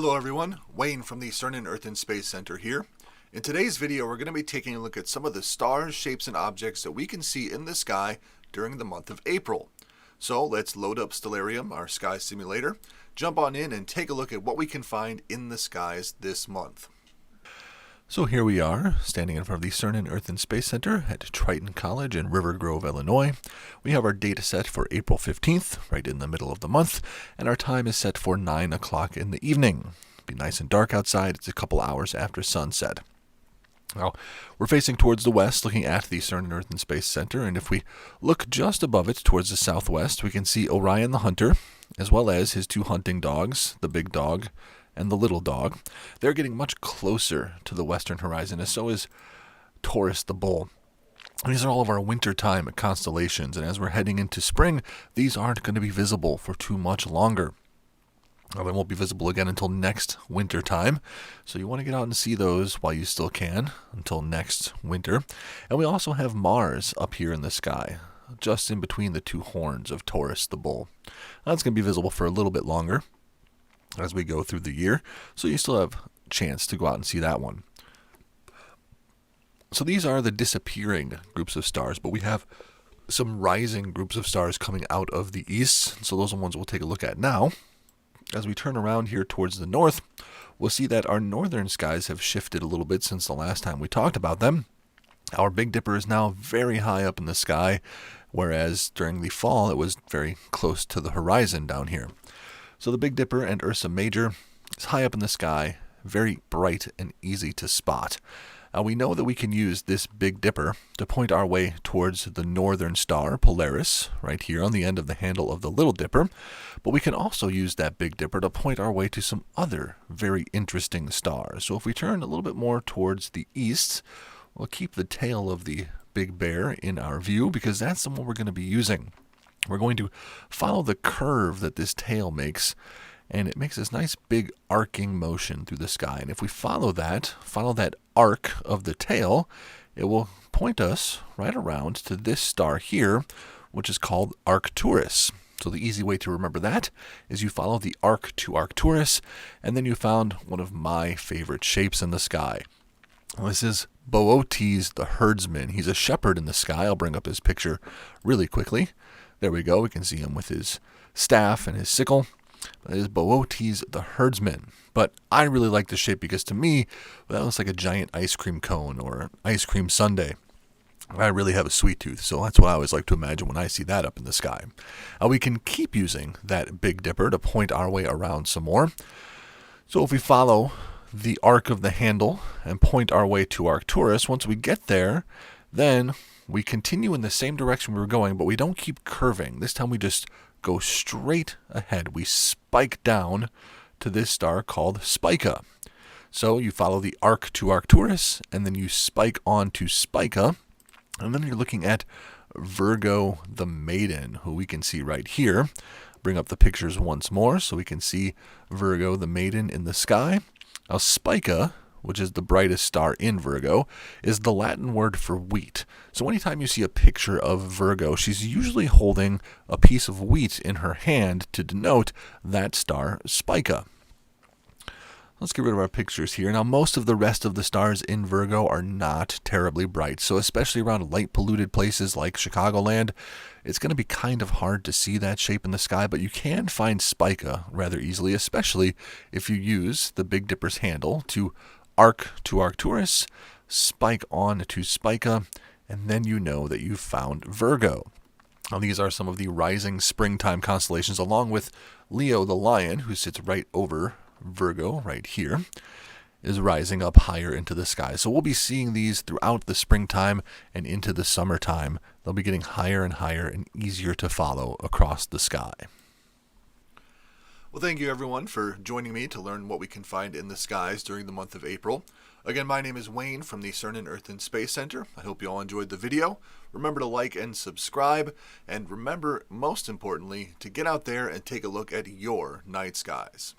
Hello everyone, Wayne from the CERN Earth and Space Center here. In today's video we're going to be taking a look at some of the stars, shapes, and objects that we can see in the sky during the month of April. So let's load up Stellarium, our sky simulator, jump on in and take a look at what we can find in the skies this month. So here we are, standing in front of the CERN Earth and Space Center at Triton College in River Grove, Illinois. We have our data set for April 15th, right in the middle of the month, and our time is set for 9 o'clock in the evening. It'll be nice and dark outside. It's a couple hours after sunset. Now, we're facing towards the west, looking at the CERN Earth and Space Center, and if we look just above it towards the southwest, we can see Orion the Hunter, as well as his two hunting dogs, the big dog and the little dog. They're getting much closer to the western horizon, and so is Taurus the Bull. These are all of our wintertime constellations, and as we're heading into spring, these aren't going to be visible for too much longer. Now, they won't be visible again until next winter time, so you want to get out and see those while you still can until next winter. And we also have Mars up here in the sky, just in between the two horns of Taurus the Bull. That's going to be visible for a little bit longer as we go through the year, so you still have a chance to go out and see that one. So these are the disappearing groups of stars, but we have some rising groups of stars coming out of the east, so those are ones we'll take a look at now. As we turn around here towards the north, we'll see that our northern skies have shifted a little bit since the last time we talked about them. Our Big Dipper is now very high up in the sky, whereas during the fall it was very close to the horizon down here. So the Big Dipper and Ursa Major is high up in the sky, very bright and easy to spot. We know that we can use this Big Dipper to point our way towards the northern star, Polaris, right here on the end of the handle of the Little Dipper. But we can also use that Big Dipper to point our way to some other very interesting stars. So if we turn a little bit more towards the east, we'll keep the tail of the Big Bear in our view because that's the one we're going to be using. We're going to follow the curve that this tail makes, and it makes this nice big arcing motion through the sky. And if we follow that arc of the tail, it will point us right around to this star here, which is called Arcturus. So the easy way to remember that is you follow the arc to Arcturus, and then you found one of my favorite shapes in the sky. This is Boötes the Herdsman. He's a shepherd in the sky. I'll bring up his picture really quickly. There we go. We can see him with his staff and his sickle. That is Boötes the Herdsman. But I really like this shape because to me, that looks like a giant ice cream cone or an ice cream sundae. I really have a sweet tooth, so that's what I always like to imagine when I see that up in the sky. We can keep using that Big Dipper to point our way around some more. So if we follow the arc of the handle and point our way to Arcturus, once we get there, then we continue in the same direction we were going, but we don't keep curving. This time we just go straight ahead. We spike down to this star called Spica. So you follow the arc to Arcturus, and then you spike on to Spica, and then you're looking at Virgo the Maiden, who we can see right here. Bring up the pictures once more so we can see Virgo the Maiden in the sky. Now Spica, which is the brightest star in Virgo, is the Latin word for wheat. So anytime you see a picture of Virgo, she's usually holding a piece of wheat in her hand to denote that star, Spica. Let's get rid of our pictures here. Now, most of the rest of the stars in Virgo are not terribly bright, so especially around light-polluted places like Chicagoland, it's going to be kind of hard to see that shape in the sky, but you can find Spica rather easily, especially if you use the Big Dipper's handle to arc to Arcturus, spike on to Spica, and then you know that you've found Virgo. Now, these are some of the rising springtime constellations, along with Leo the Lion, who sits right over Virgo right here, is rising up higher into the sky. So we'll be seeing these throughout the springtime and into the summertime. They'll be getting higher and higher and easier to follow across the sky. Well, thank you everyone for joining me to learn what we can find in the skies during the month of April. Again, my name is Wayne from the CERN Earth and Space Center. I hope you all enjoyed the video. Remember to like and subscribe, and remember, most importantly, to get out there and take a look at your night skies.